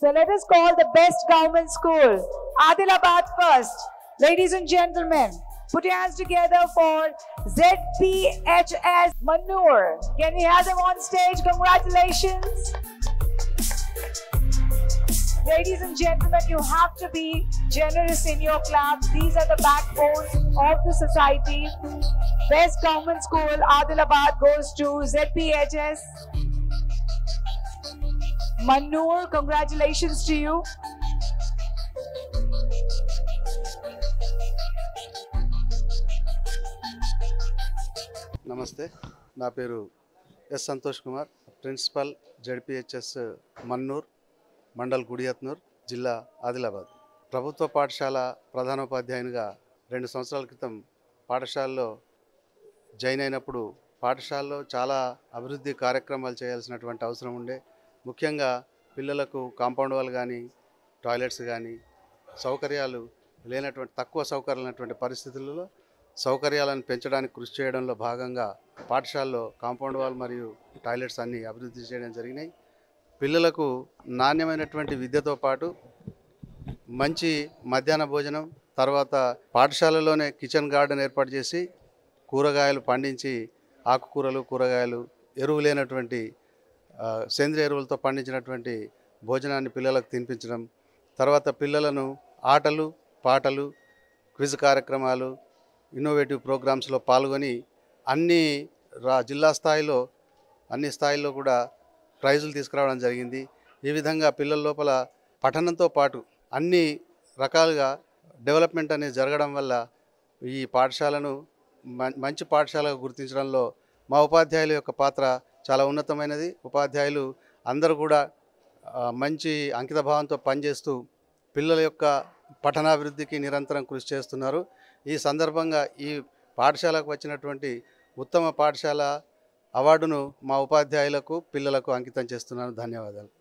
So let us call the best government school, Adilabad first. Ladies and gentlemen, put your hands together for ZPHS Manur. Can we have them on stage? Congratulations. Ladies and gentlemen, you have to be generous in your claps. These are the backbone of the society. Best government school, Adilabad, goes to ZPHS Manur. Congratulations to you. నమస్తే, నా పేరు S Santosh Kumar, principal ZPHS Mannur, మండల్ గుడియత్నూర్, జిల్లా ఆదిలాబాద్. ప్రభుత్వ పాఠశాల ప్రధానోపాధ్యాయునిగా 2 సంవత్సరాల క్రితం పాఠశాలలో జాయిన్ అయినప్పుడు పాఠశాలలో చాలా అభివృద్ధి కార్యక్రమాలు చేయాల్సినటువంటి అవసరం ఉండే. ముఖ్యంగా పిల్లలకు కాంపౌండ్ వాల్ కానీ, టాయిలెట్స్ కానీ, సౌకర్యాలు లేనటువంటి, తక్కువ సౌకర్యాలు ఉన్నటువంటి పరిస్థితులలో సౌకర్యాలను పెంచడానికి కృషి చేయడంలో భాగంగా పాఠశాలలో కాంపౌండ్ వాల్ మరియు టాయిలెట్స్ అన్నీ అభివృద్ధి చేయడం జరిగినాయి. పిల్లలకు నాణ్యమైనటువంటి విద్యతో పాటు మంచి మధ్యాహ్న భోజనం, తర్వాత పాఠశాలలోనే కిచెన్ గార్డెన్ ఏర్పాటు చేసి కూరగాయలు పండించి, ఆకుకూరలు, కూరగాయలు, ఎరువు లేనటువంటి సేంద్రియ ఎరువులతో పండించినటువంటి భోజనాన్ని పిల్లలకు తినిపించడం, తర్వాత పిల్లలను ఆటలు, పాటలు, క్విజ్ కార్యక్రమాలు, ఇన్నోవేటివ్ ప్రోగ్రామ్స్లో పాల్గొని జిల్లా స్థాయిలో అన్ని స్థాయిల్లో కూడా ప్రైజులు తీసుకురావడం జరిగింది. ఈ విధంగా పిల్లల లోపల పఠనంతో పాటు అన్ని రకాలుగా డెవలప్మెంట్ అనేది జరగడం వల్ల ఈ పాఠశాలను మంచి పాఠశాలకు గుర్తించడంలో మా ఉపాధ్యాయుల యొక్క పాత్ర చాలా ఉన్నతమైనది. ఉపాధ్యాయులు అందరూ కూడా మంచి అంకితభావంతో పనిచేస్తూ పిల్లల యొక్క పఠనాభివృద్ధికి నిరంతరం కృషి చేస్తున్నారు. ఈ సందర్భంగా ఈ పాఠశాలకు వచ్చినటువంటి ఉత్తమ పాఠశాల అవార్డును మా ఉపాధ్యాయులకు, పిల్లలకు అంకితం చేస్తున్నాను. ధన్యవాదాలు.